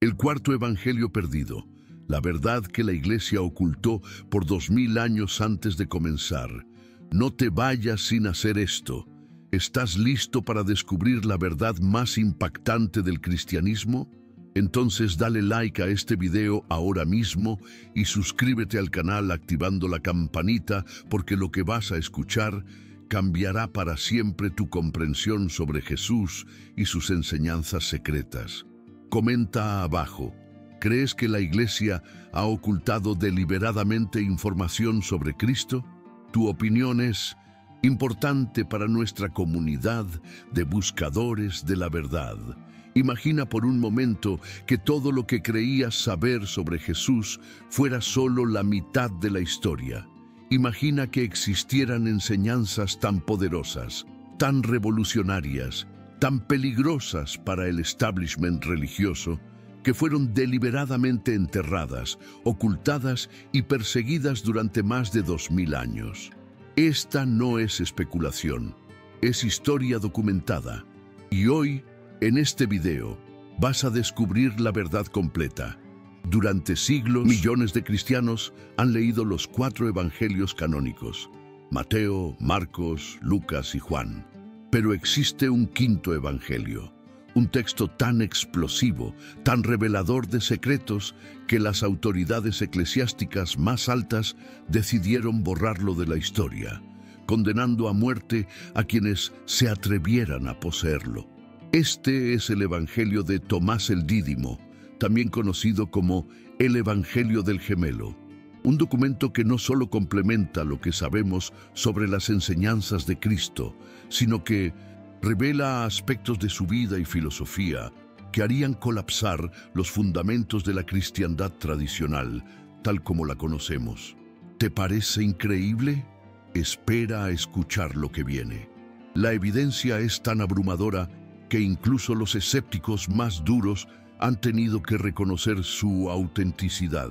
El cuarto evangelio perdido, la verdad que la Iglesia ocultó por 2000 años antes de comenzar. No te vayas sin hacer esto. ¿Estás listo para descubrir la verdad más impactante del cristianismo? Entonces dale like a este video ahora mismo y suscríbete al canal activando la campanita, porque lo que vas a escuchar cambiará para siempre tu comprensión sobre Jesús y sus enseñanzas secretas. Comenta abajo. ¿Crees que la Iglesia ha ocultado deliberadamente información sobre Cristo? Tu opinión es importante para nuestra comunidad de buscadores de la verdad. Imagina por un momento que todo lo que creías saber sobre Jesús fuera solo la mitad de la historia. Imagina que existieran enseñanzas tan poderosas, tan revolucionarias, tan peligrosas para el establishment religioso, que fueron deliberadamente enterradas, ocultadas y perseguidas durante más de 2000 años. Esta no es especulación, es historia documentada. Y hoy, en este video, vas a descubrir la verdad completa. Durante siglos, millones de cristianos han leído los 4 evangelios canónicos: Mateo, Marcos, Lucas y Juan. Pero existe un quinto evangelio, un texto tan explosivo, tan revelador de secretos, que las autoridades eclesiásticas más altas decidieron borrarlo de la historia, condenando a muerte a quienes se atrevieran a poseerlo. Este es el Evangelio de Tomás el Dídimo, también conocido como el Evangelio del Gemelo, un documento que no solo complementa lo que sabemos sobre las enseñanzas de Cristo, sino que revela aspectos de su vida y filosofía que harían colapsar los fundamentos de la cristiandad tradicional, tal como la conocemos. ¿Te parece increíble? Espera a escuchar lo que viene. La evidencia es tan abrumadora que incluso los escépticos más duros han tenido que reconocer su autenticidad.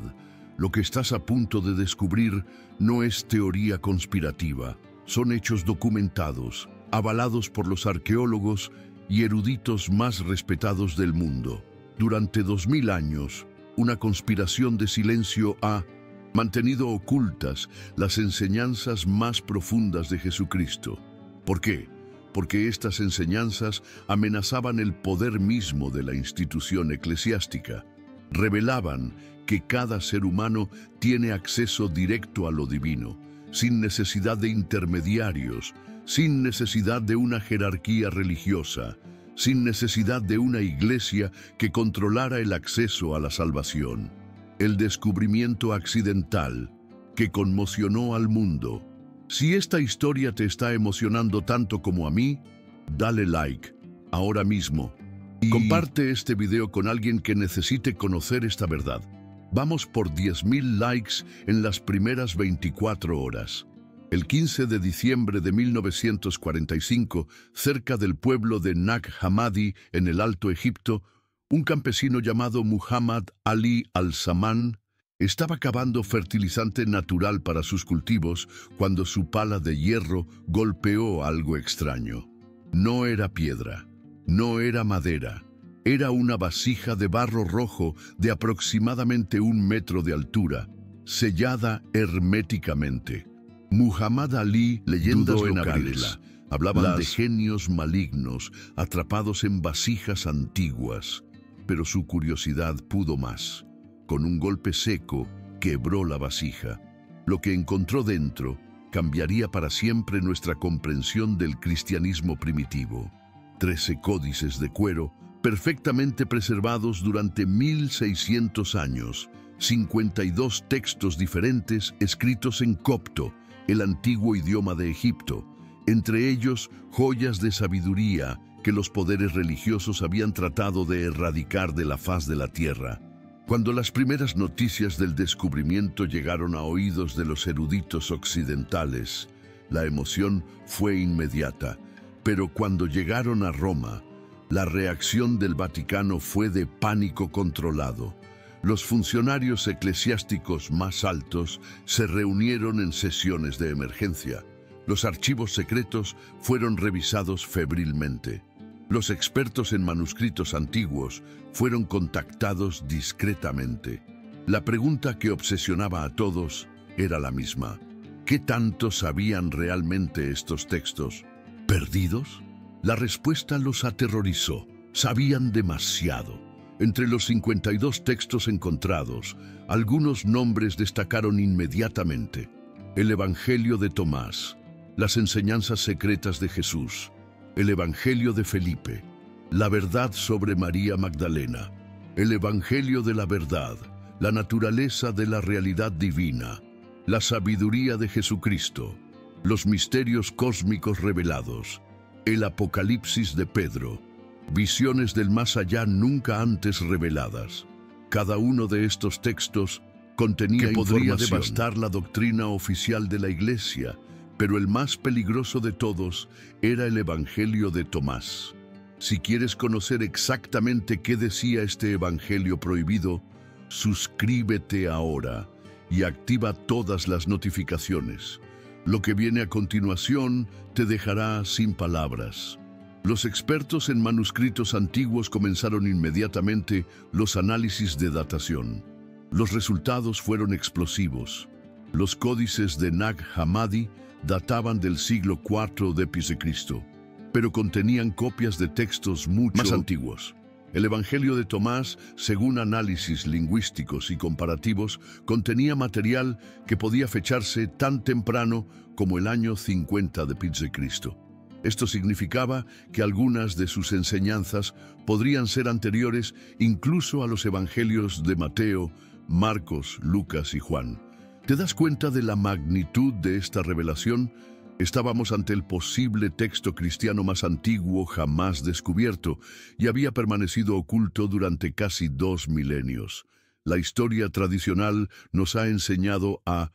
Lo que estás a punto de descubrir no es teoría conspirativa, son hechos documentados, avalados por los arqueólogos y eruditos más respetados del mundo. Durante 2000 años, una conspiración de silencio ha mantenido ocultas las enseñanzas más profundas de Jesucristo. ¿Por qué? Porque estas enseñanzas amenazaban el poder mismo de la institución eclesiástica. Revelaban que cada ser humano tiene acceso directo a lo divino, sin necesidad de intermediarios, sin necesidad de una jerarquía religiosa, sin necesidad de una iglesia que controlara el acceso a la salvación. El descubrimiento accidental que conmocionó al mundo. Si esta historia te está emocionando tanto como a mí, dale like ahora mismo y comparte este video con alguien que necesite conocer esta verdad. Vamos por 10.000 likes en las primeras 24 horas. El 15 de diciembre de 1945, cerca del pueblo de Nag Hammadi, en el Alto Egipto, un campesino llamado Muhammad Ali al-Zaman estaba cavando fertilizante natural para sus cultivos cuando su pala de hierro golpeó algo extraño. No era piedra, no era madera, era una vasija de barro rojo de aproximadamente 1 metro de altura, sellada herméticamente. Muhammad Ali, leyendas locales, hablaban de genios malignos atrapados en vasijas antiguas, pero su curiosidad pudo más. Con un golpe seco, quebró la vasija. Lo que encontró dentro cambiaría para siempre nuestra comprensión del cristianismo primitivo. 13 códices de cuero, perfectamente preservados durante 1600 años, 52 textos diferentes escritos en copto, el antiguo idioma de Egipto, entre ellos joyas de sabiduría que los poderes religiosos habían tratado de erradicar de la faz de la tierra. Cuando las primeras noticias del descubrimiento llegaron a oídos de los eruditos occidentales, la emoción fue inmediata, pero cuando llegaron a Roma, la reacción del Vaticano fue de pánico controlado. Los funcionarios eclesiásticos más altos se reunieron en sesiones de emergencia. Los archivos secretos fueron revisados febrilmente. Los expertos en manuscritos antiguos fueron contactados discretamente. La pregunta que obsesionaba a todos era la misma. ¿Qué tanto sabían realmente estos textos? ¿Perdidos? La respuesta los aterrorizó. Sabían demasiado. Entre los 52 textos encontrados, algunos nombres destacaron inmediatamente. El Evangelio de Tomás, las enseñanzas secretas de Jesús, el Evangelio de Felipe, la verdad sobre María Magdalena, el Evangelio de la verdad, la naturaleza de la realidad divina, la sabiduría de Jesucristo, los misterios cósmicos revelados, el Apocalipsis de Pedro, visiones del más allá nunca antes reveladas. Cada uno de estos textos contenía información que podría devastar la doctrina oficial de la Iglesia, pero el más peligroso de todos era el Evangelio de Tomás. Si quieres conocer exactamente qué decía este Evangelio prohibido, suscríbete ahora y activa todas las notificaciones. Lo que viene a continuación te dejará sin palabras. Los expertos en manuscritos antiguos comenzaron inmediatamente los análisis de datación. Los resultados fueron explosivos. Los códices de Nag Hammadi databan del siglo IV d.C., pero contenían copias de textos mucho más antiguos. El Evangelio de Tomás, según análisis lingüísticos y comparativos, contenía material que podía fecharse tan temprano como el año 50 d.C. Esto significaba que algunas de sus enseñanzas podrían ser anteriores incluso a los Evangelios de Mateo, Marcos, Lucas y Juan. ¿Te das cuenta de la magnitud de esta revelación? Estábamos ante el posible texto cristiano más antiguo jamás descubierto y había permanecido oculto durante casi 2 milenios. La historia tradicional nos ha enseñado a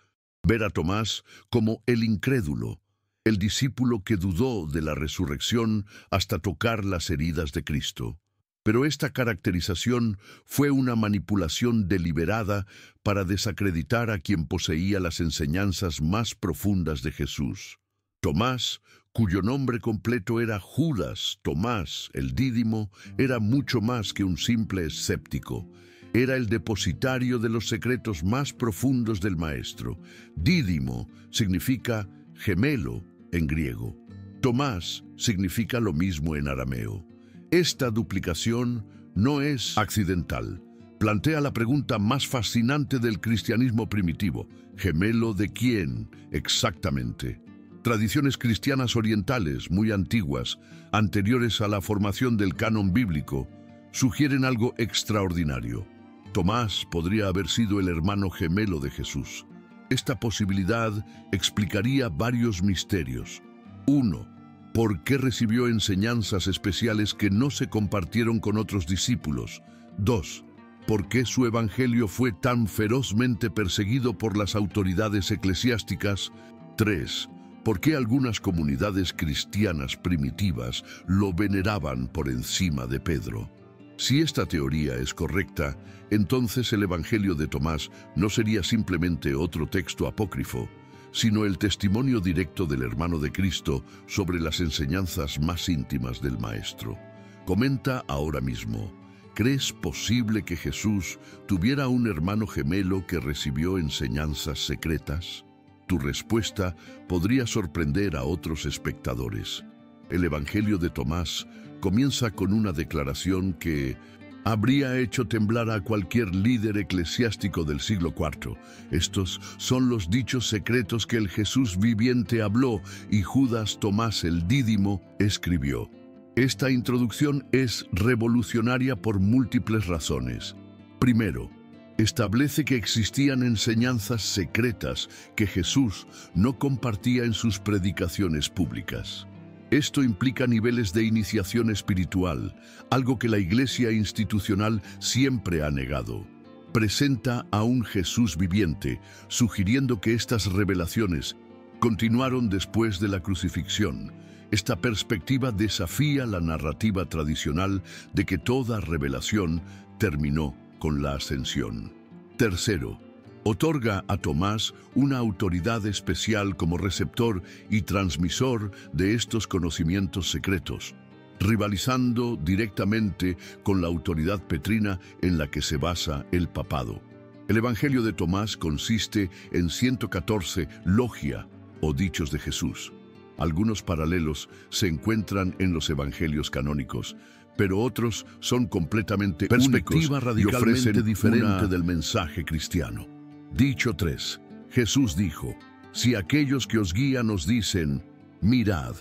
ver a Tomás como el incrédulo, el discípulo que dudó de la resurrección hasta tocar las heridas de Cristo. Pero esta caracterización fue una manipulación deliberada para desacreditar a quien poseía las enseñanzas más profundas de Jesús. Tomás, cuyo nombre completo era Judas Tomás, el Dídimo, era mucho más que un simple escéptico. Era el depositario de los secretos más profundos del Maestro. Dídimo significa gemelo en griego. Tomás significa lo mismo en arameo. Esta duplicación no es accidental. Plantea la pregunta más fascinante del cristianismo primitivo. ¿Gemelo de quién exactamente? Tradiciones cristianas orientales muy antiguas, anteriores a la formación del canon bíblico, sugieren algo extraordinario. Tomás podría haber sido el hermano gemelo de Jesús. Esta posibilidad explicaría varios misterios. 1. ¿Por qué recibió enseñanzas especiales que no se compartieron con otros discípulos? 2. ¿Por qué su evangelio fue tan ferozmente perseguido por las autoridades eclesiásticas? 3. ¿Por qué algunas comunidades cristianas primitivas lo veneraban por encima de Pedro? Si esta teoría es correcta, entonces el Evangelio de Tomás no sería simplemente otro texto apócrifo, sino el testimonio directo del hermano de Cristo sobre las enseñanzas más íntimas del Maestro. Comenta ahora mismo, ¿crees posible que Jesús tuviera un hermano gemelo que recibió enseñanzas secretas? Tu respuesta podría sorprender a otros espectadores. El Evangelio de Tomás comienza con una declaración que habría hecho temblar a cualquier líder eclesiástico del siglo IV. Estos son los dichos secretos que el Jesús viviente habló y Judas Tomás el Dídimo escribió. Esta introducción es revolucionaria por múltiples razones. Primero, establece que existían enseñanzas secretas que Jesús no compartía en sus predicaciones públicas. Esto implica niveles de iniciación espiritual, algo que la Iglesia institucional siempre ha negado. Presenta a un Jesús viviente, sugiriendo que estas revelaciones continuaron después de la crucifixión. Esta perspectiva desafía la narrativa tradicional de que toda revelación terminó con la ascensión. Tercero, otorga a Tomás una autoridad especial como receptor y transmisor de estos conocimientos secretos. rivalizando directamente con la autoridad petrina en la que se basa el papado. El Evangelio de Tomás consiste en 114 logia o dichos de Jesús. Algunos paralelos se encuentran en los evangelios canónicos, pero otros son completamente Perspectiva únicos radicalmente y ofrecen diferente del mensaje cristiano. Dicho 3. Jesús dijo: si aquellos que os guían os dicen, mirad,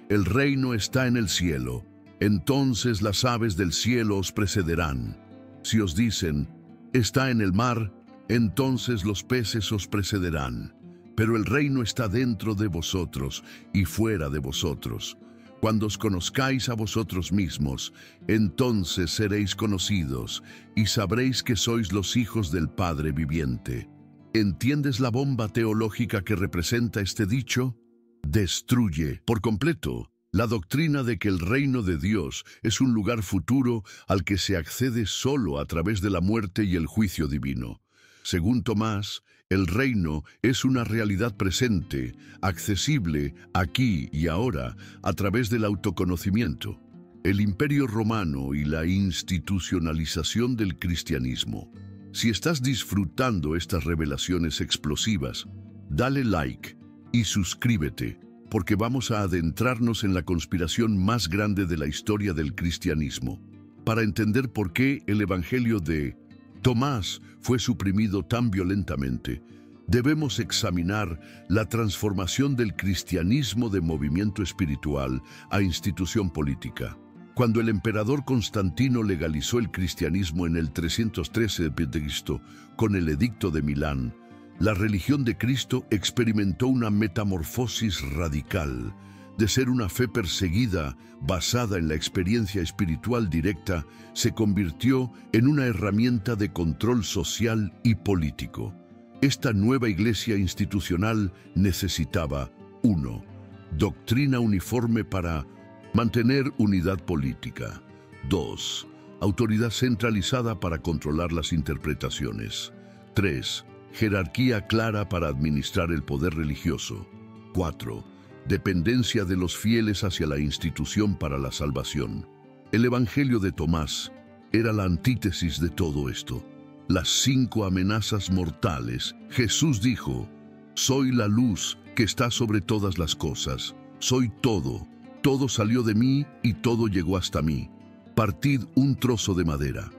el reino está en el cielo, entonces las aves del cielo os precederán. Si os dicen, está en el mar, entonces los peces os precederán. Pero el reino está dentro de vosotros y fuera de vosotros. Cuando os conozcáis a vosotros mismos, entonces seréis conocidos y sabréis que sois los hijos del Padre viviente. ¿Entiendes la bomba teológica que representa este dicho? Destruye por completo la doctrina de que el reino de Dios es un lugar futuro al que se accede solo a través de la muerte y el juicio divino. Según Tomás, el reino es una realidad presente, accesible aquí y ahora a través del autoconocimiento, el Imperio Romano y la institucionalización del cristianismo. Si estás disfrutando estas revelaciones explosivas, dale like y suscríbete, porque vamos a adentrarnos en la conspiración más grande de la historia del cristianismo, para entender por qué el Evangelio de Tomás fue suprimido tan violentamente. Debemos examinar la transformación del cristianismo de movimiento espiritual a institución política. Cuando el emperador Constantino legalizó el cristianismo en el 313 d.C. con el Edicto de Milán, la religión de Cristo experimentó una metamorfosis radical. De ser una fe perseguida, basada en la experiencia espiritual directa, se convirtió en una herramienta de control social y político. Esta nueva iglesia institucional necesitaba 1. Doctrina uniforme para mantener unidad política. 2. Autoridad centralizada para controlar las interpretaciones. 3. Jerarquía clara para administrar el poder religioso. 4. Dependencia de los fieles hacia la institución para la salvación. El Evangelio de Tomás era la antítesis de todo esto. Las 5 amenazas mortales. Jesús dijo: soy la luz que está sobre todas las cosas. Soy todo. Todo salió de mí y todo llegó hasta mí. Partid un trozo de madera.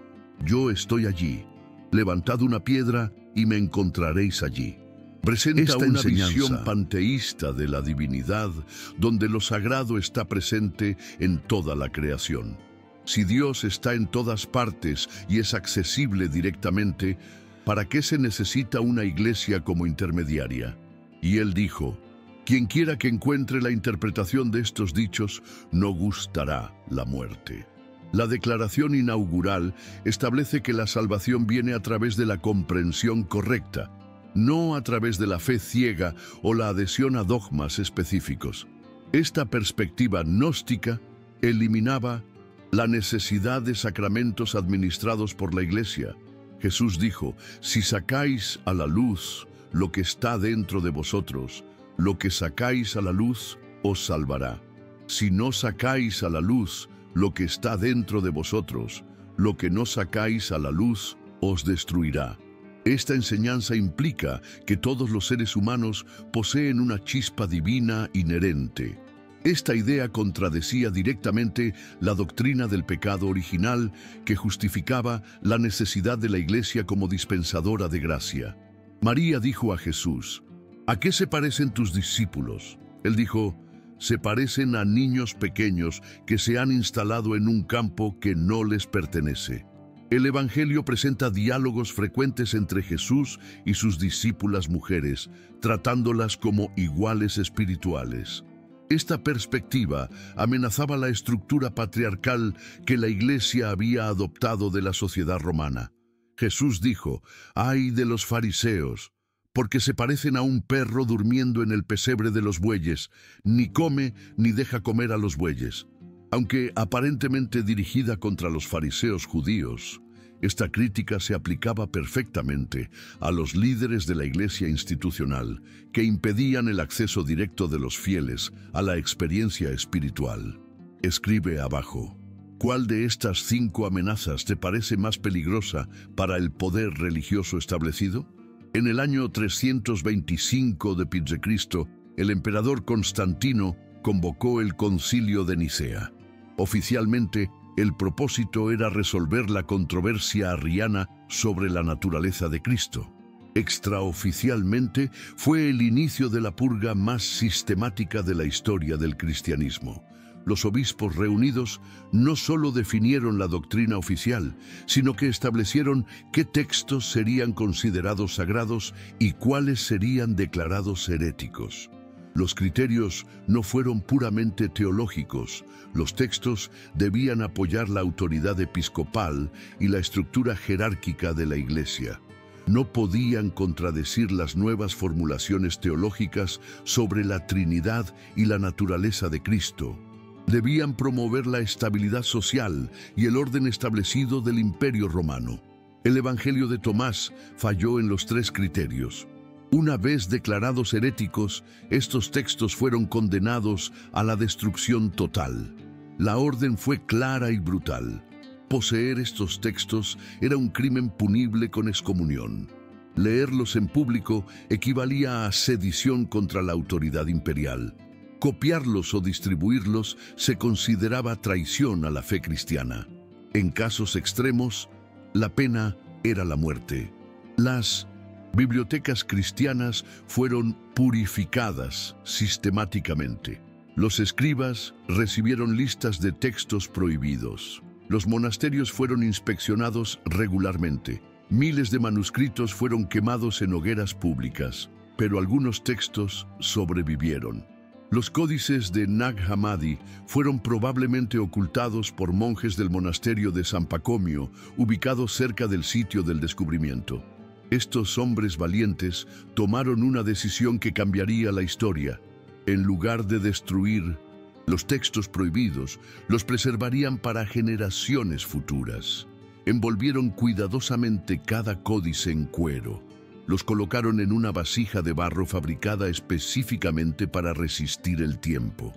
Yo estoy allí. Levantad una piedra y me encontraréis allí. Presenta una visión panteísta de la divinidad, donde lo sagrado está presente en toda la creación. Si Dios está en todas partes y es accesible directamente, ¿para qué se necesita una iglesia como intermediaria? Y él dijo: quien quiera que encuentre la interpretación de estos dichos, no gustará la muerte. La declaración inaugural establece que la salvación viene a través de la comprensión correcta, no a través de la fe ciega o la adhesión a dogmas específicos. Esta perspectiva gnóstica eliminaba la necesidad de sacramentos administrados por la Iglesia. Jesús dijo: si sacáis a la luz lo que está dentro de vosotros, lo que sacáis a la luz os salvará. Si no sacáis a la luz lo que está dentro de vosotros, lo que no sacáis a la luz os destruirá. Esta enseñanza implica que todos los seres humanos poseen una chispa divina inherente. Esta idea contradecía directamente la doctrina del pecado original, que justificaba la necesidad de la Iglesia como dispensadora de gracia. María dijo a Jesús: ¿a qué se parecen tus discípulos? Él dijo: se parecen a niños pequeños que se han instalado en un campo que no les pertenece. El Evangelio presenta diálogos frecuentes entre Jesús y sus discípulas mujeres, tratándolas como iguales espirituales. Esta perspectiva amenazaba la estructura patriarcal que la Iglesia había adoptado de la sociedad romana. Jesús dijo: «Ay de los fariseos, porque se parecen a un perro durmiendo en el pesebre de los bueyes, ni come ni deja comer a los bueyes». Aunque aparentemente dirigida contra los fariseos judíos, esta crítica se aplicaba perfectamente a los líderes de la Iglesia institucional, que impedían el acceso directo de los fieles a la experiencia espiritual. Escribe abajo. ¿Cuál de estas 5 amenazas te parece más peligrosa para el poder religioso establecido? En el año 325 d. Cristo, el emperador Constantino convocó el Concilio de Nicea. Oficialmente, el propósito era resolver la controversia arriana sobre la naturaleza de Cristo. Extraoficialmente, fue el inicio de la purga más sistemática de la historia del cristianismo. Los obispos reunidos no solo definieron la doctrina oficial, sino que establecieron qué textos serían considerados sagrados y cuáles serían declarados heréticos. Los criterios no fueron puramente teológicos. Los textos debían apoyar la autoridad episcopal y la estructura jerárquica de la Iglesia. No podían contradecir las nuevas formulaciones teológicas sobre la Trinidad y la naturaleza de Cristo. Debían promover la estabilidad social y el orden establecido del Imperio Romano. El Evangelio de Tomás falló en los 3 criterios. Una vez declarados heréticos, estos textos fueron condenados a la destrucción total. La orden fue clara y brutal. Poseer estos textos era un crimen punible con excomunión. Leerlos en público equivalía a sedición contra la autoridad imperial. Copiarlos o distribuirlos se consideraba traición a la fe cristiana. En casos extremos, la pena era la muerte. Las bibliotecas cristianas fueron purificadas sistemáticamente. Los escribas recibieron listas de textos prohibidos. Los monasterios fueron inspeccionados regularmente. Miles de manuscritos fueron quemados en hogueras públicas, pero algunos textos sobrevivieron. Los códices de Nag Hammadi fueron probablemente ocultados por monjes del monasterio de San Pacomio, ubicado cerca del sitio del descubrimiento. Estos hombres valientes tomaron una decisión que cambiaría la historia. En lugar de destruir los textos prohibidos, los preservarían para generaciones futuras. Envolvieron cuidadosamente cada códice en cuero. Los colocaron en una vasija de barro fabricada específicamente para resistir el tiempo.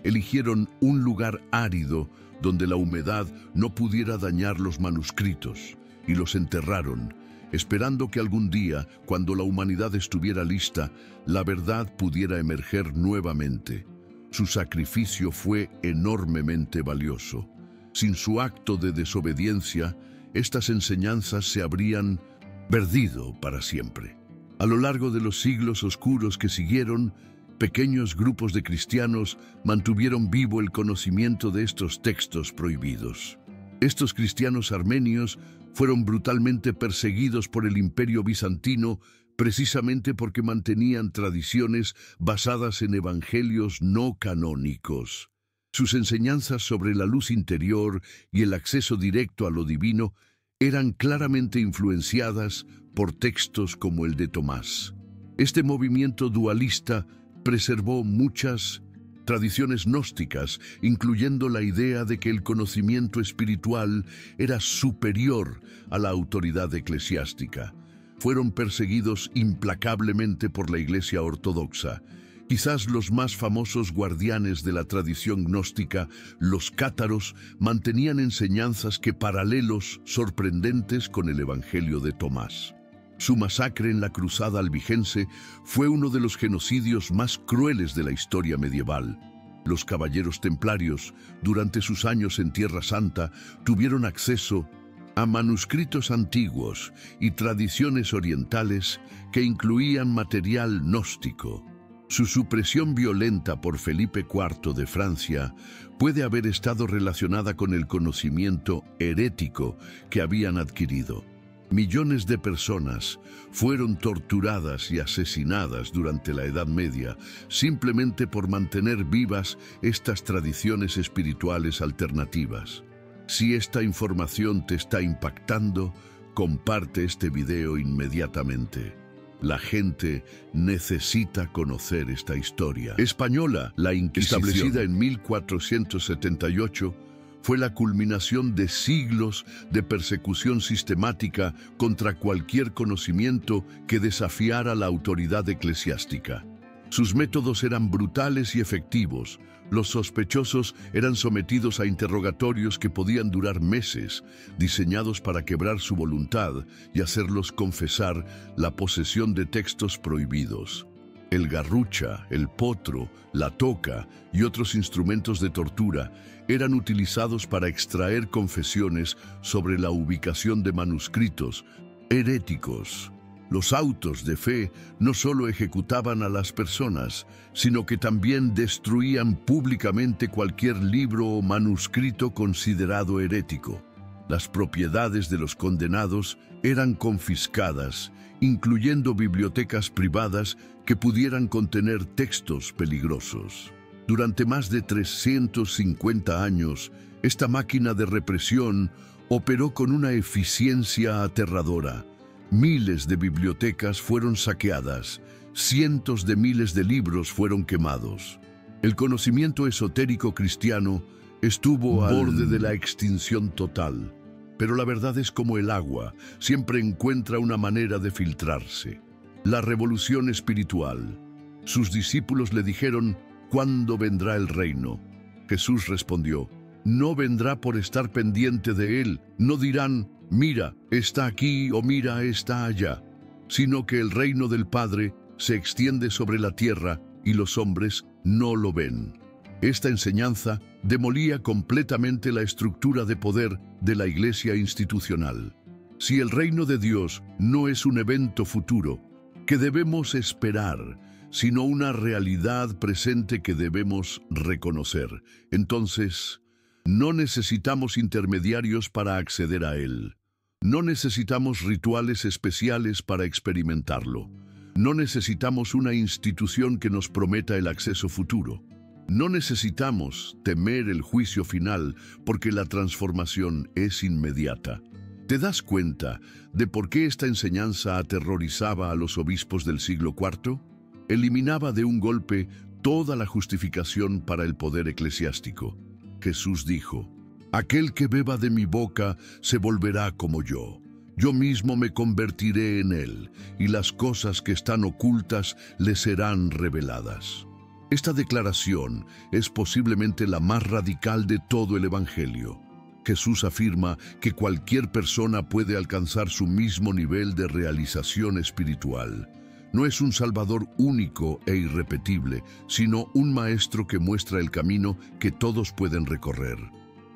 Eligieron un lugar árido donde la humedad no pudiera dañar los manuscritos y los enterraron, esperando que algún día, cuando la humanidad estuviera lista, la verdad pudiera emerger nuevamente. Su sacrificio fue enormemente valioso. Sin su acto de desobediencia, estas enseñanzas se habrían perdido para siempre. A lo largo de los siglos oscuros que siguieron, pequeños grupos de cristianos mantuvieron vivo el conocimiento de estos textos prohibidos. Estos cristianos armenios fueron brutalmente perseguidos por el Imperio Bizantino precisamente porque mantenían tradiciones basadas en evangelios no canónicos. Sus enseñanzas sobre la luz interior y el acceso directo a lo divino eran claramente influenciadas por textos como el de Tomás. Este movimiento dualista preservó muchas tradiciones gnósticas, incluyendo la idea de que el conocimiento espiritual era superior a la autoridad eclesiástica. Fueron perseguidos implacablemente por la Iglesia Ortodoxa. Quizás los más famosos guardianes de la tradición gnóstica, los cátaros, mantenían enseñanzas que paralelos sorprendentes con el Evangelio de Tomás. Su masacre en la Cruzada Albigense fue uno de los genocidios más crueles de la historia medieval. Los caballeros templarios, durante sus años en Tierra Santa, tuvieron acceso a manuscritos antiguos y tradiciones orientales que incluían material gnóstico. Su supresión violenta por Felipe IV de Francia puede haber estado relacionada con el conocimiento herético que habían adquirido. Millones de personas fueron torturadas y asesinadas durante la Edad Media simplemente por mantener vivas estas tradiciones espirituales alternativas. Si esta información te está impactando, comparte este video inmediatamente. La gente necesita conocer esta historia. Española, la Inquisición, establecida en 1478, fue la culminación de siglos de persecución sistemática contra cualquier conocimiento que desafiara la autoridad eclesiástica. Sus métodos eran brutales y efectivos. Los sospechosos eran sometidos a interrogatorios que podían durar meses, diseñados para quebrar su voluntad y hacerlos confesar la posesión de textos prohibidos. El garrucha, el potro, la toca y otros instrumentos de tortura eran utilizados para extraer confesiones sobre la ubicación de manuscritos heréticos. Los autos de fe no solo ejecutaban a las personas, sino que también destruían públicamente cualquier libro o manuscrito considerado herético. Las propiedades de los condenados eran confiscadas, incluyendo bibliotecas privadas que pudieran contener textos peligrosos. Durante más de 350 años, esta máquina de represión operó con una eficiencia aterradora. Miles de bibliotecas fueron saqueadas, cientos de miles de libros fueron quemados. El conocimiento esotérico cristiano estuvo al borde de la extinción total, pero la verdad es como el agua, siempre encuentra una manera de filtrarse. La revolución espiritual. Sus discípulos le dijeron, ¿cuándo vendrá el reino? Jesús respondió, no vendrá por estar pendiente de él, no dirán, mira, está aquí o mira, está allá, sino que el reino del Padre se extiende sobre la tierra y los hombres no lo ven. Esta enseñanza demolía completamente la estructura de poder de la Iglesia institucional. Si el reino de Dios no es un evento futuro que debemos esperar, sino una realidad presente que debemos reconocer, entonces no necesitamos intermediarios para acceder a él. No necesitamos rituales especiales para experimentarlo. No necesitamos una institución que nos prometa el acceso futuro. No necesitamos temer el juicio final porque la transformación es inmediata. ¿Te das cuenta de por qué esta enseñanza aterrorizaba a los obispos del siglo IV? Eliminaba de un golpe toda la justificación para el poder eclesiástico. Jesús dijo, aquel que beba de mi boca se volverá como yo. Yo mismo me convertiré en él, y las cosas que están ocultas le serán reveladas. Esta declaración es posiblemente la más radical de todo el Evangelio. Jesús afirma que cualquier persona puede alcanzar su mismo nivel de realización espiritual. No es un Salvador único e irrepetible, sino un Maestro que muestra el camino que todos pueden recorrer.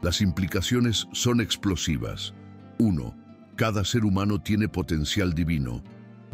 Las implicaciones son explosivas. 1. Cada ser humano tiene potencial divino.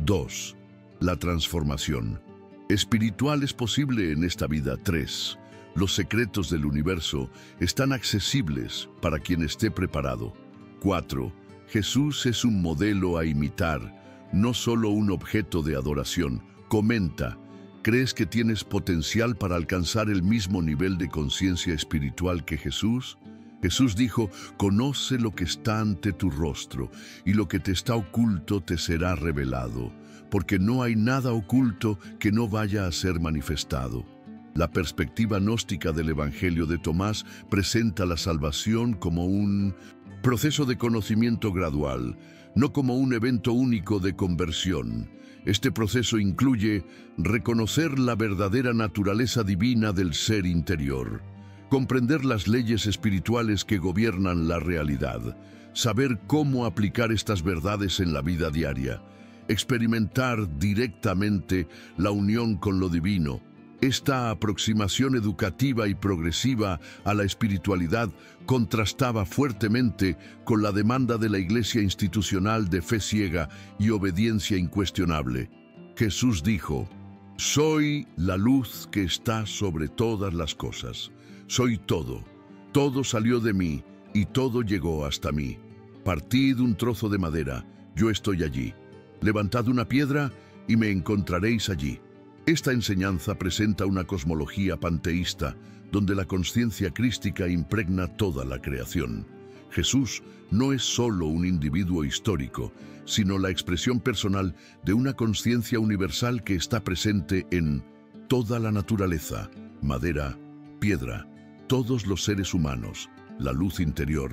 2. La transformación espiritual es posible en esta vida. 3. Los secretos del universo están accesibles para quien esté preparado. 4. Jesús es un modelo a imitar, no solo un objeto de adoración. Comenta, ¿crees que tienes potencial para alcanzar el mismo nivel de conciencia espiritual que Jesús? Jesús dijo, conoce lo que está ante tu rostro, y lo que te está oculto te será revelado, porque no hay nada oculto que no vaya a ser manifestado. La perspectiva gnóstica del Evangelio de Tomás presenta la salvación como un proceso de conocimiento gradual, no como un evento único de conversión. Este proceso incluye reconocer la verdadera naturaleza divina del ser interior, comprender las leyes espirituales que gobiernan la realidad, saber cómo aplicar estas verdades en la vida diaria, experimentar directamente la unión con lo divino. Esta aproximación educativa y progresiva a la espiritualidad contrastaba fuertemente con la demanda de la Iglesia institucional de fe ciega y obediencia incuestionable. Jesús dijo, soy la luz que está sobre todas las cosas. Soy todo. Todo salió de mí y todo llegó hasta mí. Partid un trozo de madera, yo estoy allí. Levantad una piedra y me encontraréis allí. Esta enseñanza presenta una cosmología panteísta, donde la conciencia crística impregna toda la creación. Jesús no es solo un individuo histórico, sino la expresión personal de una conciencia universal que está presente en toda la naturaleza, madera, piedra, todos los seres humanos, la luz interior,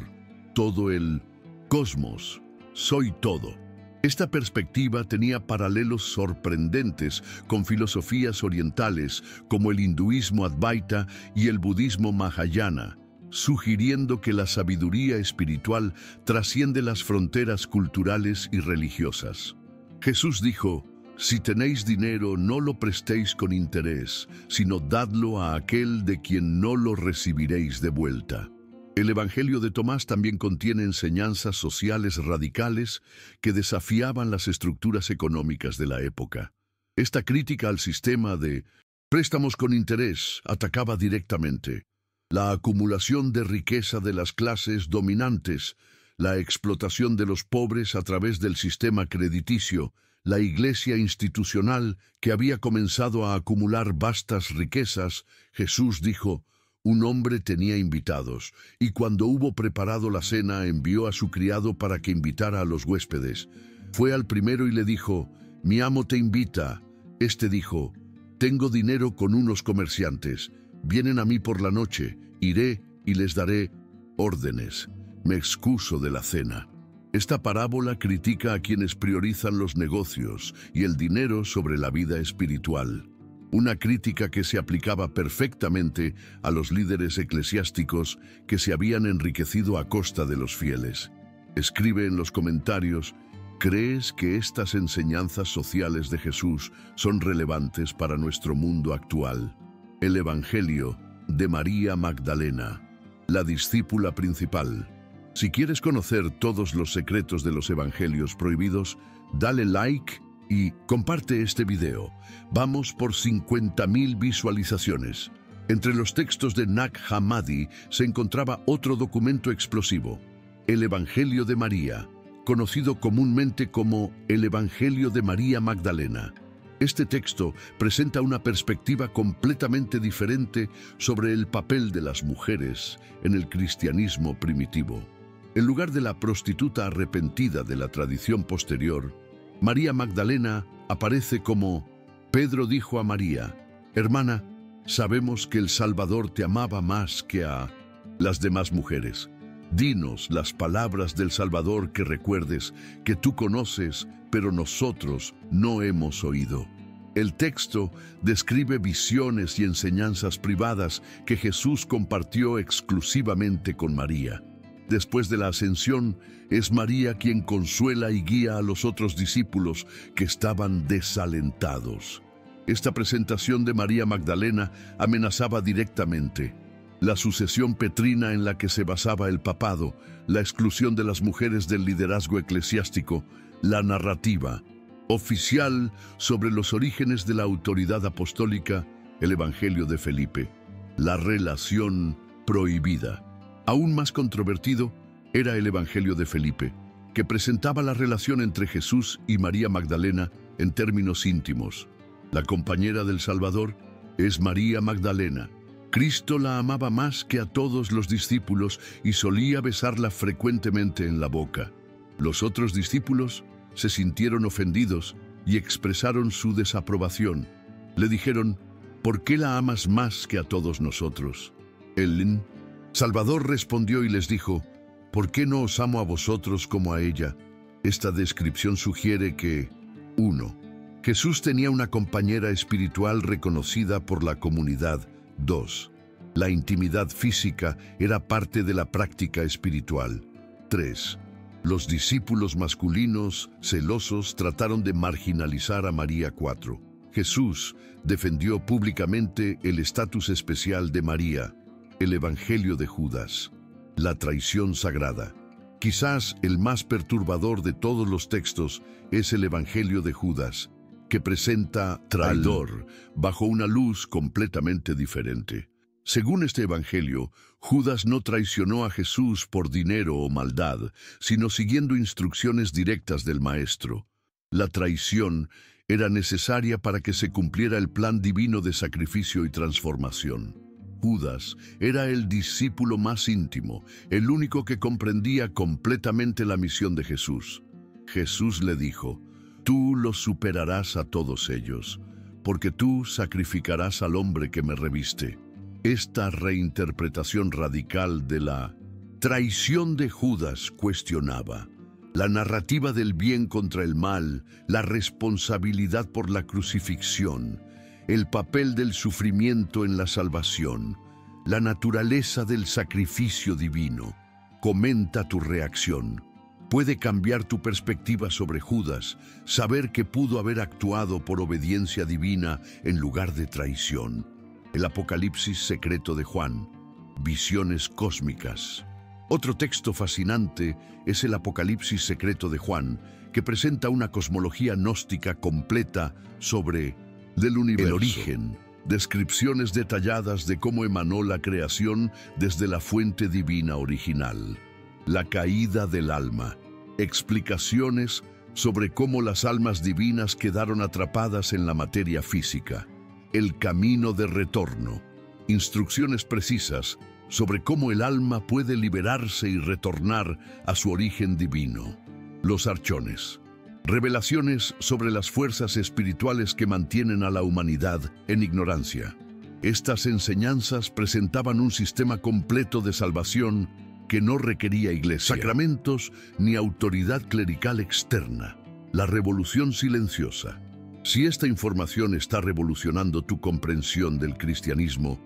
todo el cosmos. Soy todo. Esta perspectiva tenía paralelos sorprendentes con filosofías orientales como el hinduismo Advaita y el budismo Mahayana, sugiriendo que la sabiduría espiritual trasciende las fronteras culturales y religiosas. Jesús dijo: «Si tenéis dinero, no lo prestéis con interés, sino dadlo a aquel de quien no lo recibiréis de vuelta». El Evangelio de Tomás también contiene enseñanzas sociales radicales que desafiaban las estructuras económicas de la época. Esta crítica al sistema de préstamos con interés atacaba directamente la acumulación de riqueza de las clases dominantes, la explotación de los pobres a través del sistema crediticio, la iglesia institucional que había comenzado a acumular vastas riquezas. Jesús dijo: «Un hombre tenía invitados, y cuando hubo preparado la cena envió a su criado para que invitara a los huéspedes. Fue al primero y le dijo: «Mi amo te invita». Este dijo: «Tengo dinero con unos comerciantes. Vienen a mí por la noche. Iré y les daré órdenes. Me excuso de la cena». Esta parábola critica a quienes priorizan los negocios y el dinero sobre la vida espiritual. Una crítica que se aplicaba perfectamente a los líderes eclesiásticos que se habían enriquecido a costa de los fieles. Escribe en los comentarios: ¿crees que estas enseñanzas sociales de Jesús son relevantes para nuestro mundo actual? El Evangelio de María Magdalena, la discípula principal. Si quieres conocer todos los secretos de los evangelios prohibidos, dale like y comparte este video. Vamos por 50,000 visualizaciones. Entre los textos de Nag Hammadi se encontraba otro documento explosivo: el Evangelio de María, conocido comúnmente como el Evangelio de María Magdalena. Este texto presenta una perspectiva completamente diferente sobre el papel de las mujeres en el cristianismo primitivo. En lugar de la prostituta arrepentida de la tradición posterior, María Magdalena aparece como: Pedro dijo a María: «Hermana, sabemos que el Salvador te amaba más que a las demás mujeres. Dinos las palabras del Salvador que recuerdes, que tú conoces, pero nosotros no hemos oído». El texto describe visiones y enseñanzas privadas que Jesús compartió exclusivamente con María. Después de la ascensión, es María quien consuela y guía a los otros discípulos que estaban desalentados. Esta presentación de María Magdalena amenazaba directamente la sucesión petrina en la que se basaba el papado, la exclusión de las mujeres del liderazgo eclesiástico, la narrativa oficial sobre los orígenes de la autoridad apostólica, el Evangelio de Felipe, la relación prohibida. Aún más controvertido era el Evangelio de Felipe, que presentaba la relación entre Jesús y María Magdalena en términos íntimos. La compañera del Salvador es María Magdalena. Cristo la amaba más que a todos los discípulos y solía besarla frecuentemente en la boca. Los otros discípulos se sintieron ofendidos y expresaron su desaprobación. Le dijeron: «¿Por qué la amas más que a todos nosotros?». El Salvador respondió y les dijo: «¿Por qué no os amo a vosotros como a ella?». Esta descripción sugiere que 1. Jesús tenía una compañera espiritual reconocida por la comunidad. 2. La intimidad física era parte de la práctica espiritual. 3. Los discípulos masculinos, celosos, trataron de marginalizar a María. 4. Jesús defendió públicamente el estatus especial de María. El Evangelio de Judas, la traición sagrada. Quizás el más perturbador de todos los textos es el Evangelio de Judas, que presenta traidor bajo una luz completamente diferente. Según este Evangelio, Judas no traicionó a Jesús por dinero o maldad, sino siguiendo instrucciones directas del Maestro. La traición era necesaria para que se cumpliera el plan divino de sacrificio y transformación. Judas era el discípulo más íntimo, el único que comprendía completamente la misión de Jesús. Jesús le dijo: «Tú los superarás a todos ellos, porque tú sacrificarás al hombre que me reviste». Esta reinterpretación radical de la traición de Judas cuestionaba La narrativa del bien contra el mal, la responsabilidad por la crucifixión, el papel del sufrimiento en la salvación, la naturaleza del sacrificio divino. Comenta tu reacción. Puede cambiar tu perspectiva sobre Judas, saber que pudo haber actuado por obediencia divina en lugar de traición. El Apocalipsis secreto de Juan. Visiones cósmicas. Otro texto fascinante es el Apocalipsis secreto de Juan, que presenta una cosmología gnóstica completa sobre el universo. El origen, descripciones detalladas de cómo emanó la creación desde la fuente divina original. La caída del alma, explicaciones sobre cómo las almas divinas quedaron atrapadas en la materia física. El camino de retorno, instrucciones precisas sobre cómo el alma puede liberarse y retornar a su origen divino. Los archones, revelaciones sobre las fuerzas espirituales que mantienen a la humanidad en ignorancia. Estas enseñanzas presentaban un sistema completo de salvación que no requería iglesia, sacramentos ni autoridad clerical externa. La revolución silenciosa. Si esta información está revolucionando tu comprensión del cristianismo,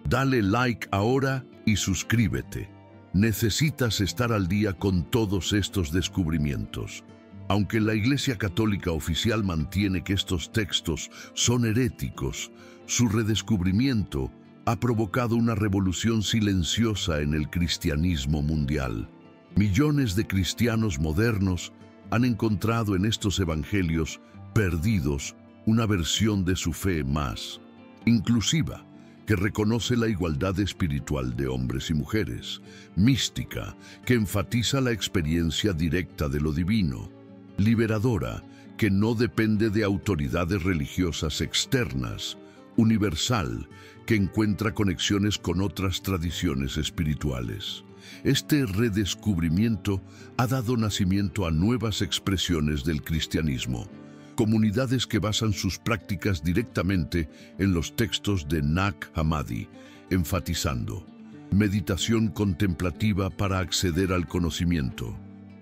dale like ahora y suscríbete. Necesitas estar al día con todos estos descubrimientos. Aunque la Iglesia Católica oficial mantiene que estos textos son heréticos, su redescubrimiento ha provocado una revolución silenciosa en el cristianismo mundial. Millones de cristianos modernos han encontrado en estos evangelios perdidos una versión de su fe más inclusiva, que reconoce la igualdad espiritual de hombres y mujeres, mística, que enfatiza la experiencia directa de lo divino, liberadora, que no depende de autoridades religiosas externas, universal, que encuentra conexiones con otras tradiciones espirituales. Este redescubrimiento ha dado nacimiento a nuevas expresiones del cristianismo, comunidades que basan sus prácticas directamente en los textos de Nag Hammadi, enfatizando meditación contemplativa para acceder al conocimiento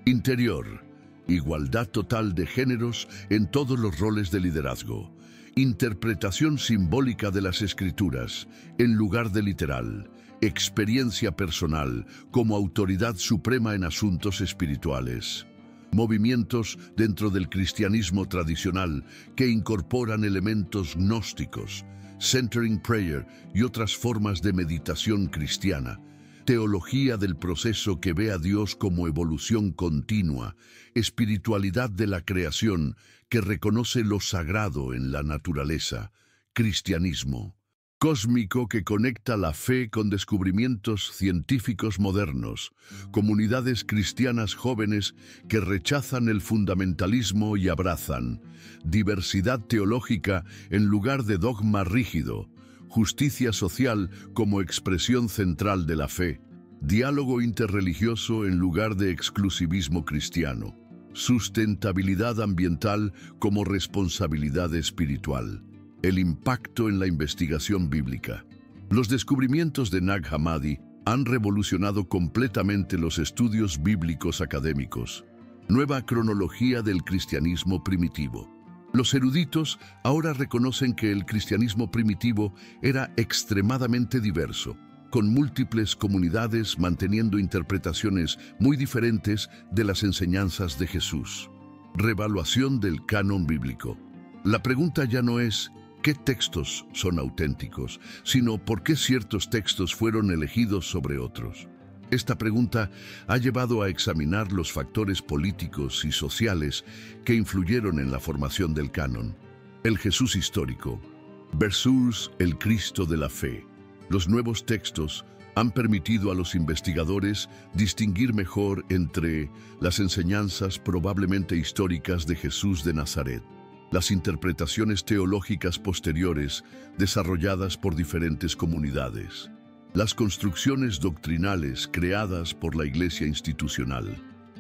interior, igualdad total de géneros en todos los roles de liderazgo, interpretación simbólica de las escrituras en lugar de literal, experiencia personal como autoridad suprema en asuntos espirituales. Movimientos dentro del cristianismo tradicional que incorporan elementos gnósticos, centering prayer y otras formas de meditación cristiana, teología del proceso que ve a Dios como evolución continua, espiritualidad de la creación que reconoce lo sagrado en la naturaleza, cristianismo cósmico que conecta la fe con descubrimientos científicos modernos, comunidades cristianas jóvenes que rechazan el fundamentalismo y abrazan diversidad teológica en lugar de dogma rígido, justicia social como expresión central de la fe, diálogo interreligioso en lugar de exclusivismo cristiano, sustentabilidad ambiental como responsabilidad espiritual. El impacto en la investigación bíblica. Los descubrimientos de Nag Hammadi han revolucionado completamente los estudios bíblicos académicos. Nueva cronología del cristianismo primitivo. Los eruditos ahora reconocen que el cristianismo primitivo era extremadamente diverso, con múltiples comunidades manteniendo interpretaciones muy diferentes de las enseñanzas de Jesús. Revaluación del canon bíblico. La pregunta ya no es ¿qué textos son auténticos?, sino ¿por qué ciertos textos fueron elegidos sobre otros? Esta pregunta ha llevado a examinar los factores políticos y sociales que influyeron en la formación del canon. El Jesús histórico versus el Cristo de la fe. Los nuevos textos han permitido a los investigadores distinguir mejor entre las enseñanzas probablemente históricas de Jesús de Nazaret, las interpretaciones teológicas posteriores desarrolladas por diferentes comunidades, las construcciones doctrinales creadas por la Iglesia institucional.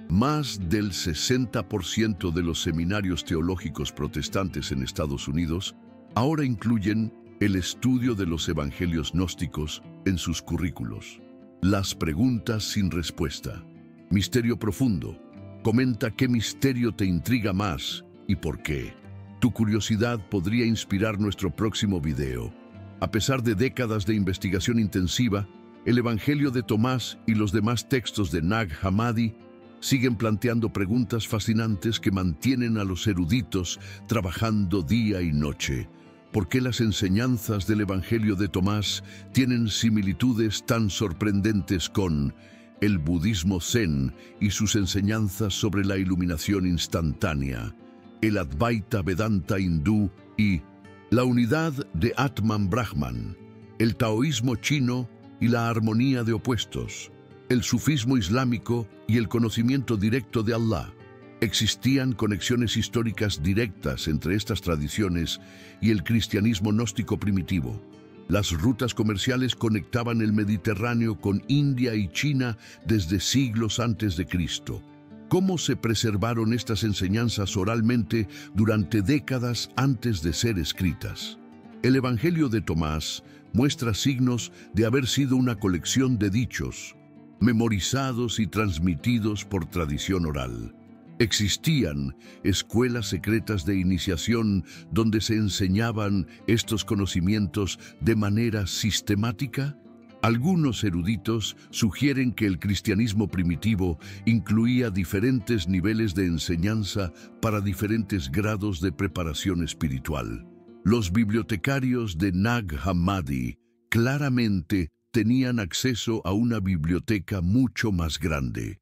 Más del 60% de los seminarios teológicos protestantes en Estados Unidos ahora incluyen el estudio de los evangelios gnósticos en sus currículos. Las preguntas sin respuesta. Misterio profundo. Comenta qué misterio te intriga más y por qué. Tu curiosidad podría inspirar nuestro próximo video. A pesar de décadas de investigación intensiva, el Evangelio de Tomás y los demás textos de Nag Hammadi siguen planteando preguntas fascinantes que mantienen a los eruditos trabajando día y noche. ¿Por qué las enseñanzas del Evangelio de Tomás tienen similitudes tan sorprendentes con el budismo zen y sus enseñanzas sobre la iluminación instantánea, el Advaita Vedanta hindú y la unidad de Atman Brahman, el taoísmo chino y la armonía de opuestos, el sufismo islámico y el conocimiento directo de Allah? Existían conexiones históricas directas entre estas tradiciones y el cristianismo gnóstico primitivo. Las rutas comerciales conectaban el Mediterráneo con India y China desde siglos antes de Cristo. ¿Cómo se preservaron estas enseñanzas oralmente durante décadas antes de ser escritas? El Evangelio de Tomás muestra signos de haber sido una colección de dichos, memorizados y transmitidos por tradición oral. Existían escuelas secretas de iniciación donde se enseñaban estos conocimientos de manera sistemática. Algunos eruditos sugieren que el cristianismo primitivo incluía diferentes niveles de enseñanza para diferentes grados de preparación espiritual. Los bibliotecarios de Nag Hammadi claramente tenían acceso a una biblioteca mucho más grande.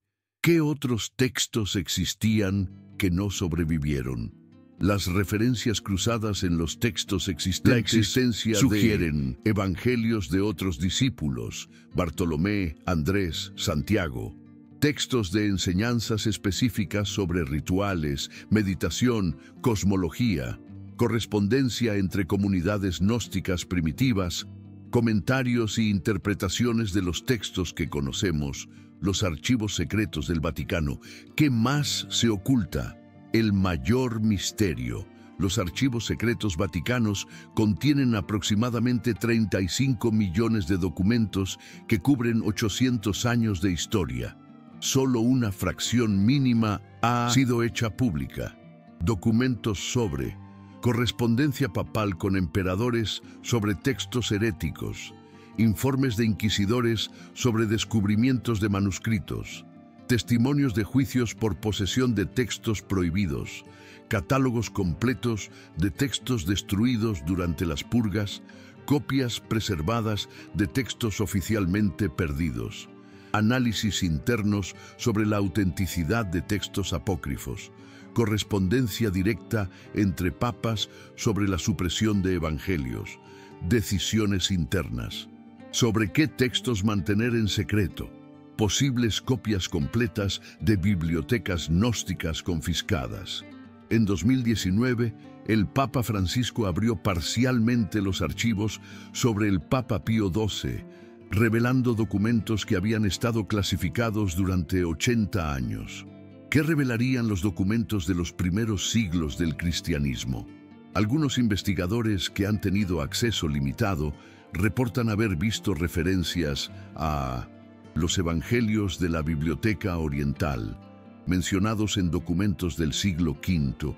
¿Qué otros textos existían que no sobrevivieron? Las referencias cruzadas en los textos existentes sugieren evangelios de otros discípulos, Bartolomé, Andrés, Santiago. Textos de enseñanzas específicas sobre rituales, meditación, cosmología, correspondencia entre comunidades gnósticas primitivas, comentarios y interpretaciones de los textos que conocemos, los archivos secretos del Vaticano. ¿Qué más se oculta? El mayor misterio. Los archivos secretos vaticanos contienen aproximadamente 35 millones de documentos que cubren 800 años de historia. Solo una fracción mínima ha sido hecha pública. Documentos sobre correspondencia papal con emperadores sobre textos heréticos, informes de inquisidores sobre descubrimientos de manuscritos, testimonios de juicios por posesión de textos prohibidos, catálogos completos de textos destruidos durante las purgas, copias preservadas de textos oficialmente perdidos, análisis internos sobre la autenticidad de textos apócrifos, correspondencia directa entre papas sobre la supresión de evangelios, decisiones internas. ¿Sobre qué textos mantener en secreto? Posibles copias completas de bibliotecas gnósticas confiscadas. En 2019, el Papa Francisco abrió parcialmente los archivos sobre el Papa Pío XII, revelando documentos que habían estado clasificados durante 80 años. ¿Qué revelarían los documentos de los primeros siglos del cristianismo? Algunos investigadores que han tenido acceso limitado reportan haber visto referencias a los evangelios de la Biblioteca Oriental, mencionados en documentos del siglo V,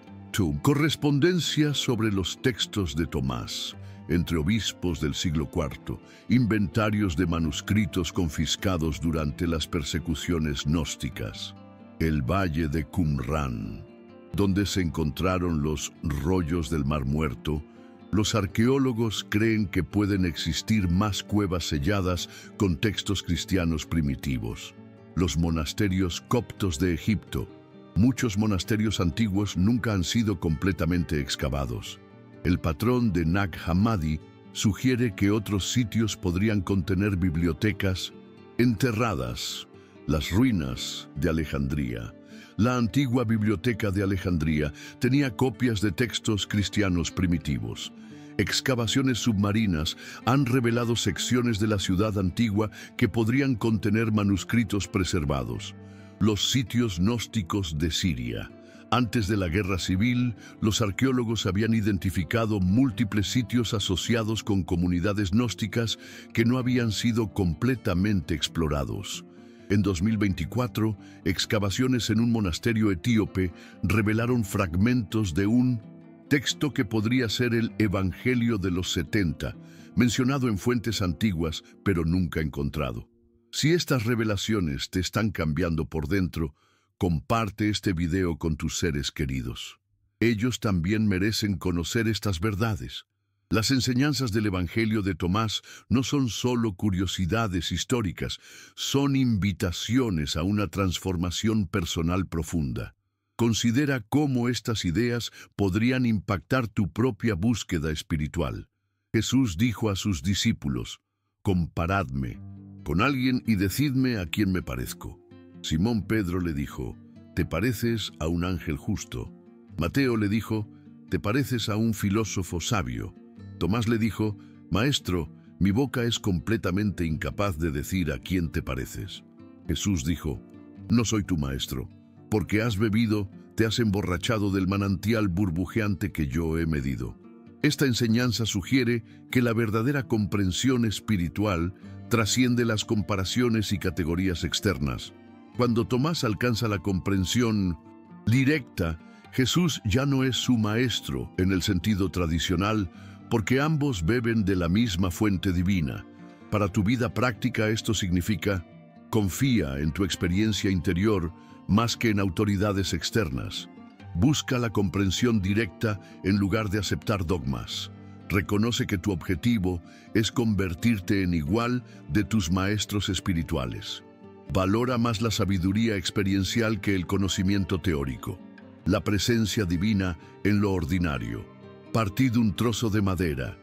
correspondencia sobre los textos de Tomás, entre obispos del siglo IV, inventarios de manuscritos confiscados durante las persecuciones gnósticas, el Valle de Qumran, donde se encontraron los rollos del Mar Muerto. Los arqueólogos creen que pueden existir más cuevas selladas con textos cristianos primitivos. Los monasterios coptos de Egipto. Muchos monasterios antiguos nunca han sido completamente excavados. El patrón de Nag Hammadi sugiere que otros sitios podrían contener bibliotecas enterradas. Las ruinas de Alejandría. La antigua biblioteca de Alejandría tenía copias de textos cristianos primitivos. Excavaciones submarinas han revelado secciones de la ciudad antigua que podrían contener manuscritos preservados. Los sitios gnósticos de Siria. Antes de la Guerra Civil, los arqueólogos habían identificado múltiples sitios asociados con comunidades gnósticas que no habían sido completamente explorados. En 2024, excavaciones en un monasterio etíope revelaron fragmentos de un texto que podría ser el Evangelio de los 70, mencionado en fuentes antiguas, pero nunca encontrado. Si estas revelaciones te están cambiando por dentro, comparte este video con tus seres queridos. Ellos también merecen conocer estas verdades. Las enseñanzas del Evangelio de Tomás no son solo curiosidades históricas, son invitaciones a una transformación personal profunda. Considera cómo estas ideas podrían impactar tu propia búsqueda espiritual. Jesús dijo a sus discípulos: «Comparadme con alguien y decidme a quién me parezco». Simón Pedro le dijo: «Te pareces a un ángel justo». Mateo le dijo: «Te pareces a un filósofo sabio». Tomás le dijo: «Maestro, mi boca es completamente incapaz de decir a quién te pareces». Jesús dijo: «No soy tu maestro, porque has bebido, te has emborrachado del manantial burbujeante que yo he medido». Esta enseñanza sugiere que la verdadera comprensión espiritual trasciende las comparaciones y categorías externas. Cuando Tomás alcanza la comprensión directa, Jesús ya no es su maestro en el sentido tradicional, porque ambos beben de la misma fuente divina. Para tu vida práctica esto significa: confía en tu experiencia interior más que en autoridades externas. Busca la comprensión directa en lugar de aceptar dogmas. Reconoce que tu objetivo es convertirte en igual de tus maestros espirituales. Valora más la sabiduría experiencial que el conocimiento teórico. La presencia divina en lo ordinario. Partid un trozo de madera.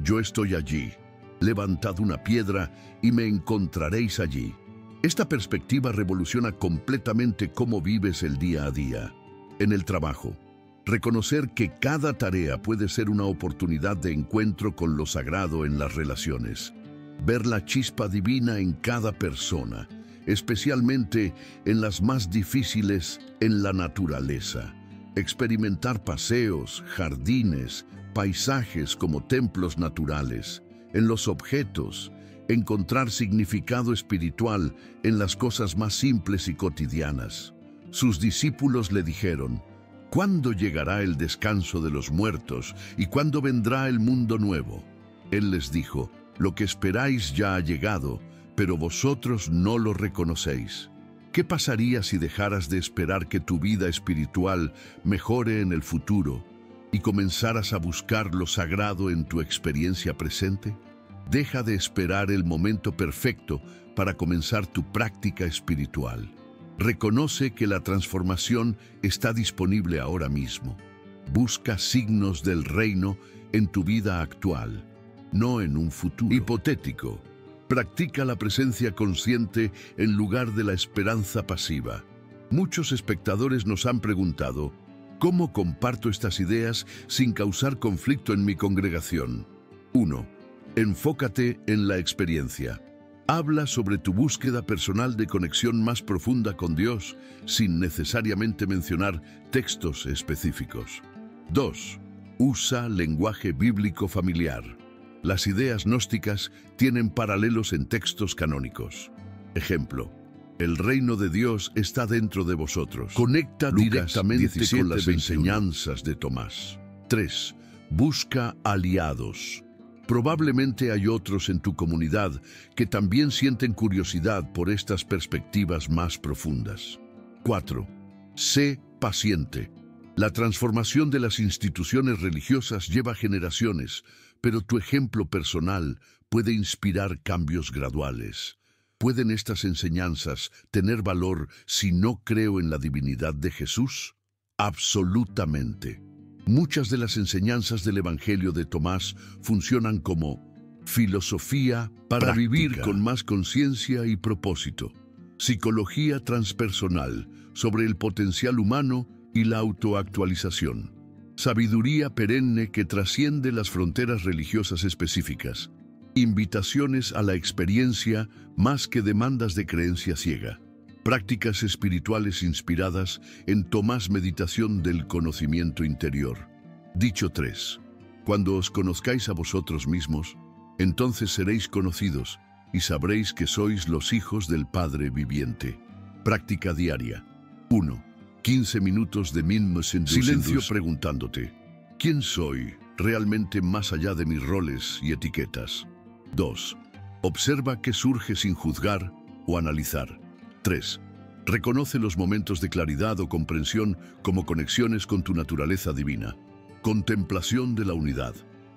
Yo estoy allí. Levantad una piedra y me encontraréis allí. Esta perspectiva revoluciona completamente cómo vives el día a día. En el trabajo, reconocer que cada tarea puede ser una oportunidad de encuentro con lo sagrado en las relaciones. Ver la chispa divina en cada persona, especialmente en las más difíciles, en la naturaleza. Experimentar paseos, jardines, paisajes como templos naturales, en los objetos, encontrar significado espiritual en las cosas más simples y cotidianas. Sus discípulos le dijeron: «¿Cuándo llegará el descanso de los muertos y cuándo vendrá el mundo nuevo?». Él les dijo: «Lo que esperáis ya ha llegado, pero vosotros no lo reconocéis». ¿Qué pasaría si dejaras de esperar que tu vida espiritual mejore en el futuro y comenzaras a buscar lo sagrado en tu experiencia presente? Deja de esperar el momento perfecto para comenzar tu práctica espiritual. Reconoce que la transformación está disponible ahora mismo. Busca signos del reino en tu vida actual, no en un futuro hipotético. Practica la presencia consciente en lugar de la esperanza pasiva. Muchos espectadores nos han preguntado: ¿cómo comparto estas ideas sin causar conflicto en mi congregación? 1. Enfócate en la experiencia. Habla sobre tu búsqueda personal de conexión más profunda con Dios, sin necesariamente mencionar textos específicos. 2. Usa lenguaje bíblico familiar. Las ideas gnósticas tienen paralelos en textos canónicos. Ejemplo: el reino de Dios está dentro de vosotros. Conecta directamente con las enseñanzas de Tomás. 3. Busca aliados. Probablemente hay otros en tu comunidad que también sienten curiosidad por estas perspectivas más profundas. 4. Sé paciente. La transformación de las instituciones religiosas lleva generaciones, pero tu ejemplo personal puede inspirar cambios graduales. ¿Pueden estas enseñanzas tener valor si no creo en la divinidad de Jesús? Absolutamente. Muchas de las enseñanzas del Evangelio de Tomás funcionan como filosofía para vivir con más conciencia y propósito, psicología transpersonal sobre el potencial humano y la autoactualización, sabiduría perenne que trasciende las fronteras religiosas específicas, invitaciones a la experiencia más que demandas de creencia ciega, prácticas espirituales inspiradas en Tomás, meditación del conocimiento interior. Dicho 3. Cuando os conozcáis a vosotros mismos, entonces seréis conocidos, y sabréis que sois los hijos del Padre viviente. Práctica diaria. 1. 15 minutos de silencio preguntándote: ¿quién soy realmente más allá de mis roles y etiquetas? 2. Observa qué surge sin juzgar o analizar. 3. Reconoce los momentos de claridad o comprensión como conexiones con tu naturaleza divina. Contemplación de la unidad.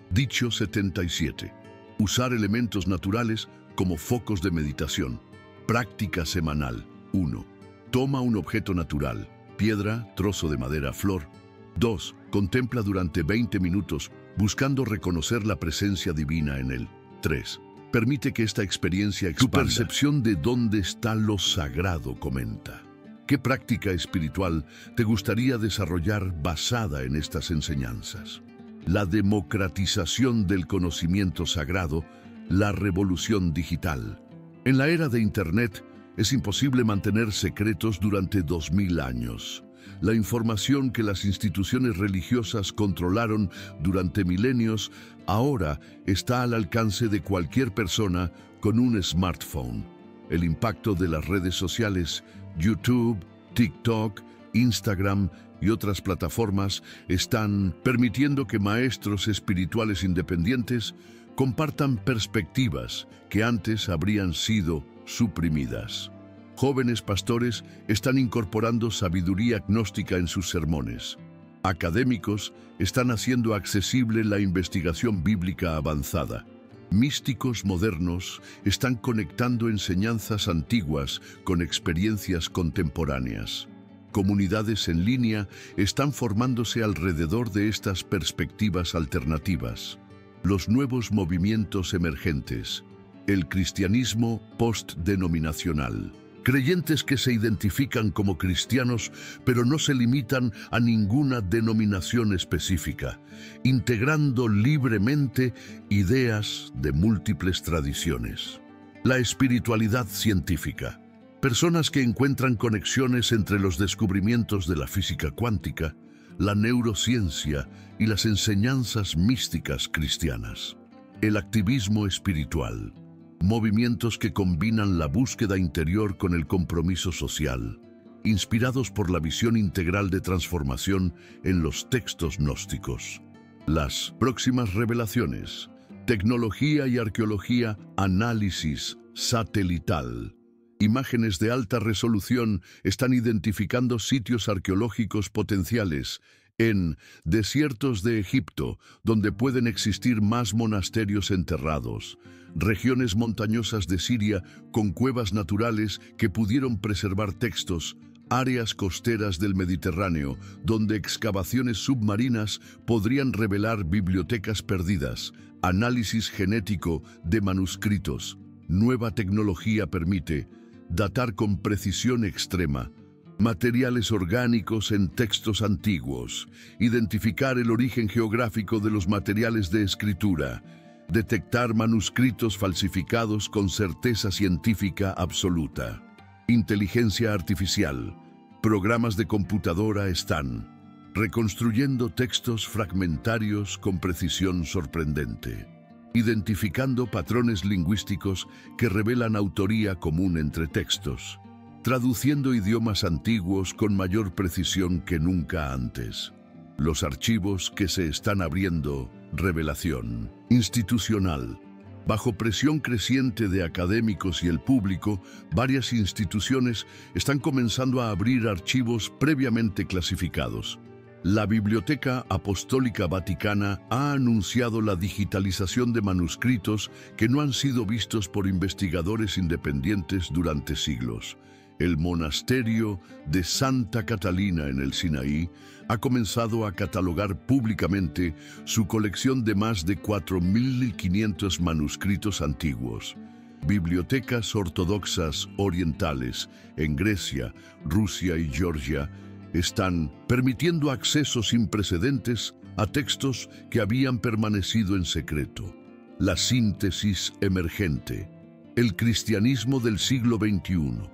Dicho 77. Usar elementos naturales como focos de meditación. Práctica semanal. 1. Toma un objeto natural, piedra, trozo de madera, flor. 2. Contempla durante 20 minutos, buscando reconocer la presencia divina en él. 3. Permite que esta experiencia expanda. Tu percepción de dónde está lo sagrado comenta. ¿Qué práctica espiritual te gustaría desarrollar basada en estas enseñanzas? La democratización del conocimiento sagrado, la revolución digital. En la era de Internet, es imposible mantener secretos durante 2000 años. La información que las instituciones religiosas controlaron durante milenios ahora está al alcance de cualquier persona con un smartphone. El impacto de las redes sociales, YouTube, TikTok, Instagram y otras plataformas están permitiendo que maestros espirituales independientes compartan perspectivas que antes habrían sido suprimidas. Jóvenes pastores están incorporando sabiduría gnóstica en sus sermones. Académicos están haciendo accesible la investigación bíblica avanzada. Místicos modernos están conectando enseñanzas antiguas con experiencias contemporáneas. Comunidades en línea están formándose alrededor de estas perspectivas alternativas. Los nuevos movimientos emergentes. El cristianismo postdenominacional. Creyentes que se identifican como cristianos, pero no se limitan a ninguna denominación específica, integrando libremente ideas de múltiples tradiciones. La espiritualidad científica. Personas que encuentran conexiones entre los descubrimientos de la física cuántica, la neurociencia y las enseñanzas místicas cristianas. El activismo espiritual. Movimientos que combinan la búsqueda interior con el compromiso social, inspirados por la visión integral de transformación en los textos gnósticos. Las próximas revelaciones. Tecnología y arqueología, análisis satelital. Imágenes de alta resolución están identificando sitios arqueológicos potenciales en desiertos de Egipto, donde pueden existir más monasterios enterrados, regiones montañosas de Siria con cuevas naturales que pudieron preservar textos, áreas costeras del Mediterráneo, donde excavaciones submarinas podrían revelar bibliotecas perdidas, análisis genético de manuscritos. Nueva tecnología permite datar con precisión extrema materiales orgánicos en textos antiguos, identificar el origen geográfico de los materiales de escritura, detectar manuscritos falsificados con certeza científica absoluta. Inteligencia artificial. Programas de computadora están reconstruyendo textos fragmentarios con precisión sorprendente, identificando patrones lingüísticos que revelan autoría común entre textos, traduciendo idiomas antiguos con mayor precisión que nunca antes. Los archivos que se están abriendo. Revelación institucional. Bajo presión creciente de académicos y el público, varias instituciones están comenzando a abrir archivos previamente clasificados. La Biblioteca Apostólica Vaticana ha anunciado la digitalización de manuscritos que no han sido vistos por investigadores independientes durante siglos. El monasterio de Santa Catalina en el Sinaí ha comenzado a catalogar públicamente su colección de más de 4.500 manuscritos antiguos. Bibliotecas ortodoxas orientales en Grecia, Rusia y Georgia están permitiendo acceso sin precedentes a textos que habían permanecido en secreto. La síntesis emergente. El cristianismo del siglo XXI.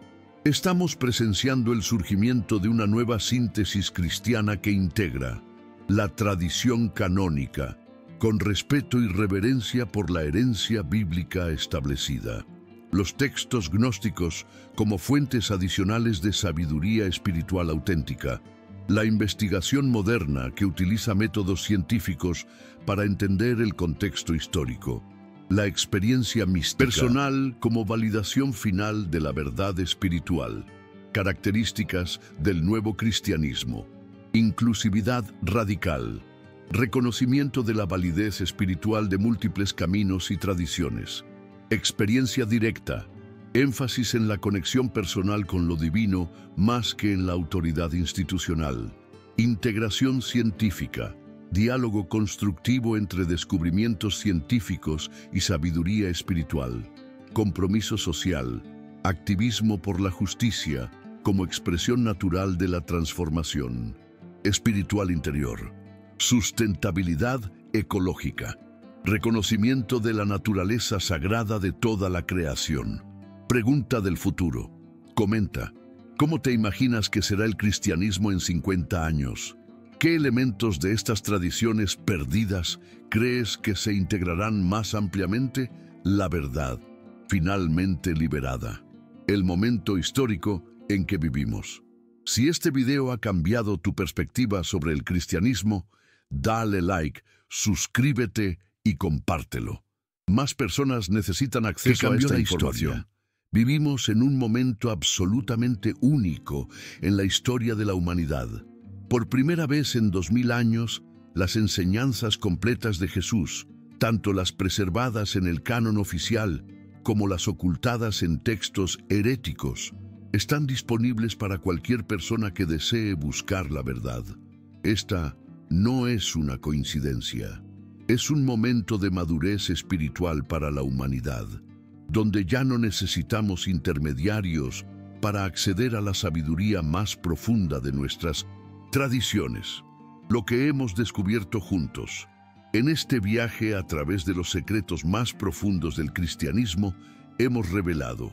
Estamos presenciando el surgimiento de una nueva síntesis cristiana que integra la tradición canónica con respeto y reverencia por la herencia bíblica establecida. los textos gnósticos como fuentes adicionales de sabiduría espiritual auténtica, la investigación moderna que utiliza métodos científicos para entender el contexto histórico, la experiencia mística personal como validación final de la verdad espiritual, características del nuevo cristianismo, inclusividad radical, reconocimiento de la validez espiritual de múltiples caminos y tradiciones, experiencia directa, énfasis en la conexión personal con lo divino más que en la autoridad institucional, integración científica, diálogo constructivo entre descubrimientos científicos y sabiduría espiritual, compromiso social, activismo por la justicia como expresión natural de la transformación espiritual interior, sustentabilidad ecológica, reconocimiento de la naturaleza sagrada de toda la creación. Pregunta del futuro. Comenta, ¿cómo te imaginas que será el cristianismo en 50 años? ¿Qué elementos de estas tradiciones perdidas crees que se integrarán más ampliamente? La verdad, finalmente liberada. El momento histórico en que vivimos. Si este video ha cambiado tu perspectiva sobre el cristianismo, dale like, suscríbete y compártelo. Más personas necesitan acceso a esta información. Vivimos en un momento absolutamente único en la historia de la humanidad. Por primera vez en 2000 años, las enseñanzas completas de Jesús, tanto las preservadas en el canon oficial como las ocultadas en textos heréticos, están disponibles para cualquier persona que desee buscar la verdad. Esta no es una coincidencia. Es un momento de madurez espiritual para la humanidad, donde ya no necesitamos intermediarios para acceder a la sabiduría más profunda de nuestras tradiciones. Lo que hemos descubierto juntos, en este viaje a través de los secretos más profundos del cristianismo, hemos revelado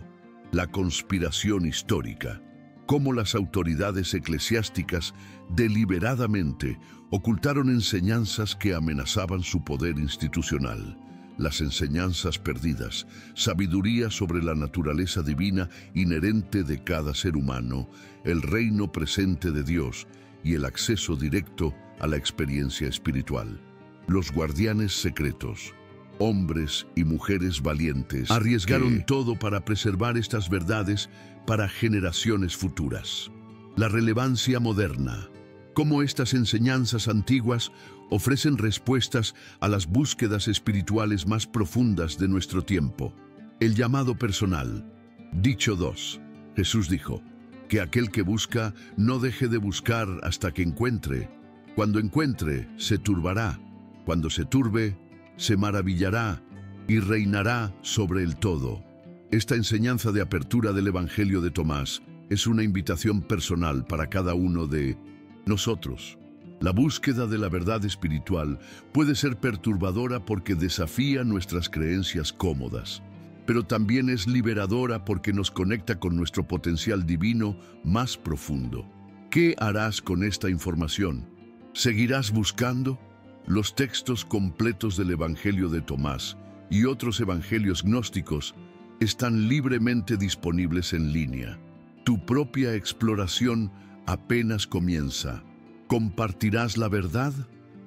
la conspiración histórica, cómo las autoridades eclesiásticas deliberadamente ocultaron enseñanzas que amenazaban su poder institucional, las enseñanzas perdidas, sabiduría sobre la naturaleza divina inherente de cada ser humano, el reino presente de Dios y el acceso directo a la experiencia espiritual. Los guardianes secretos, hombres y mujeres valientes, arriesgaron todo para preservar estas verdades para generaciones futuras. La relevancia moderna. Cómo estas enseñanzas antiguas ofrecen respuestas a las búsquedas espirituales más profundas de nuestro tiempo. El llamado personal. Dicho 2. Jesús dijo, que aquel que busca no deje de buscar hasta que encuentre. Cuando encuentre, se turbará. Cuando se turbe, se maravillará y reinará sobre el todo. Esta enseñanza de apertura del Evangelio de Tomás es una invitación personal para cada uno de nosotros. La búsqueda de la verdad espiritual puede ser perturbadora porque desafía nuestras creencias cómodas, pero también es liberadora porque nos conecta con nuestro potencial divino más profundo. ¿Qué harás con esta información? ¿Seguirás buscando? Los textos completos del Evangelio de Tomás y otros evangelios gnósticos están libremente disponibles en línea. Tu propia exploración apenas comienza. ¿Compartirás la verdad?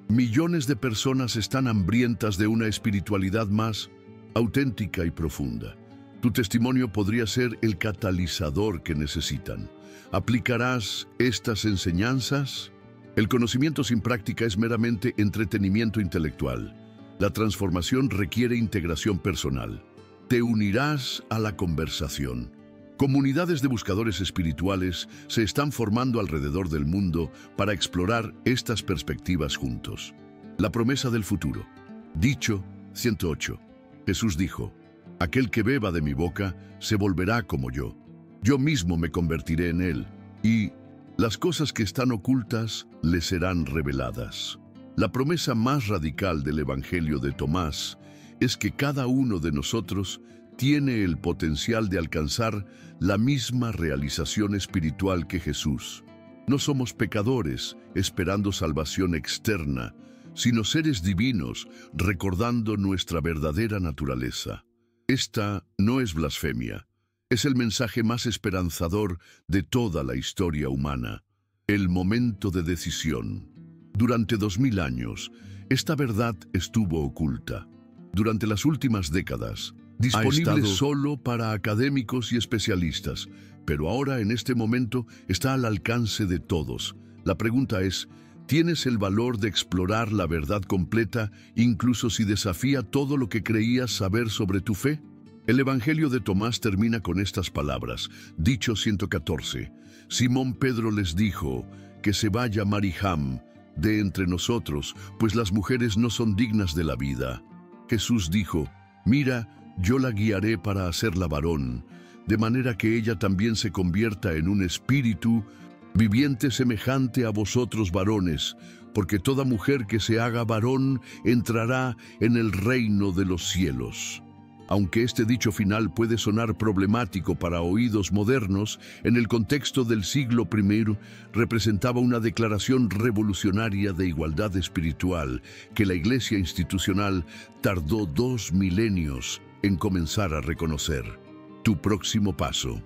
Millones de personas están hambrientas de una espiritualidad más auténtica y profunda. Tu testimonio podría ser el catalizador que necesitan. ¿Aplicarás estas enseñanzas? El conocimiento sin práctica es meramente entretenimiento intelectual. La transformación requiere integración personal. Te unirás a la conversación. Comunidades de buscadores espirituales se están formando alrededor del mundo para explorar estas perspectivas juntos. La promesa del futuro. Dicho 108. Jesús dijo, aquel que beba de mi boca se volverá como yo. Yo mismo me convertiré en él, y las cosas que están ocultas le serán reveladas. La promesa más radical del Evangelio de Tomás es que cada uno de nosotros tiene el potencial de alcanzar la misma realización espiritual que Jesús. No somos pecadores esperando salvación externa, sino seres divinos recordando nuestra verdadera naturaleza. Esta no es blasfemia. Es el mensaje más esperanzador de toda la historia humana. El momento de decisión. Durante 2000 años, esta verdad estuvo oculta. Durante las últimas décadas, disponible solo para académicos y especialistas, pero ahora en este momento está al alcance de todos. La pregunta es, ¿tienes el valor de explorar la verdad completa, incluso si desafía todo lo que creías saber sobre tu fe? El Evangelio de Tomás termina con estas palabras, dicho 114. Simón Pedro les dijo, que se vaya Marijam de entre nosotros, pues las mujeres no son dignas de la vida. Jesús dijo, mira, yo la guiaré para hacerla varón, de manera que ella también se convierta en un espíritu viviente semejante a vosotros varones, porque toda mujer que se haga varón entrará en el reino de los cielos. Aunque este dicho final puede sonar problemático para oídos modernos, en el contexto del siglo I representaba una declaración revolucionaria de igualdad espiritual que la Iglesia institucional tardó 2 milenios en comenzar a reconocer. Tu próximo paso.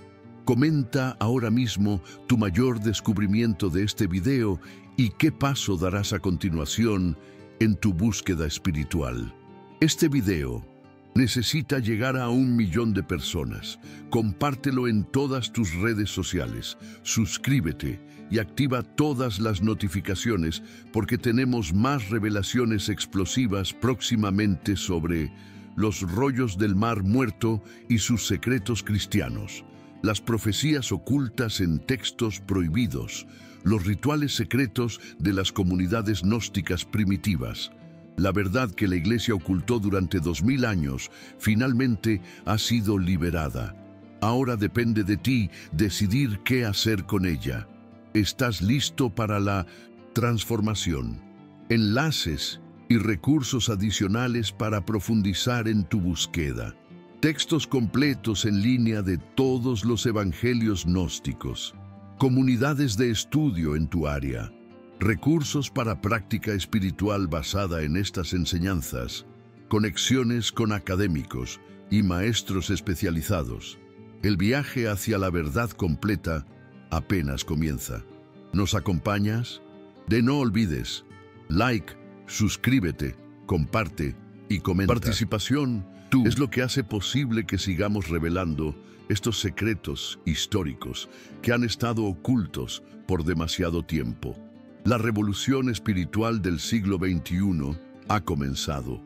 Comenta ahora mismo tu mayor descubrimiento de este video y qué paso darás a continuación en tu búsqueda espiritual. Este video necesita llegar a 1 millón de personas. Compártelo en todas tus redes sociales. Suscríbete y activa todas las notificaciones porque tenemos más revelaciones explosivas próximamente sobre los rollos del Mar Muerto y sus secretos cristianos, las profecías ocultas en textos prohibidos, los rituales secretos de las comunidades gnósticas primitivas. La verdad que la Iglesia ocultó durante 2000 años finalmente ha sido liberada. Ahora depende de ti decidir qué hacer con ella. ¿Estás listo para la transformación? Enlaces y recursos adicionales para profundizar en tu búsqueda. Textos completos en línea de todos los evangelios gnósticos. Comunidades de estudio en tu área. Recursos para práctica espiritual basada en estas enseñanzas, conexiones con académicos y maestros especializados. El viaje hacia la verdad completa apenas comienza. ¿Nos acompañas? No olvides, like, suscríbete, comparte y comenta. Participación es lo que hace posible que sigamos revelando estos secretos históricos que han estado ocultos por demasiado tiempo. La revolución espiritual del siglo XXI ha comenzado.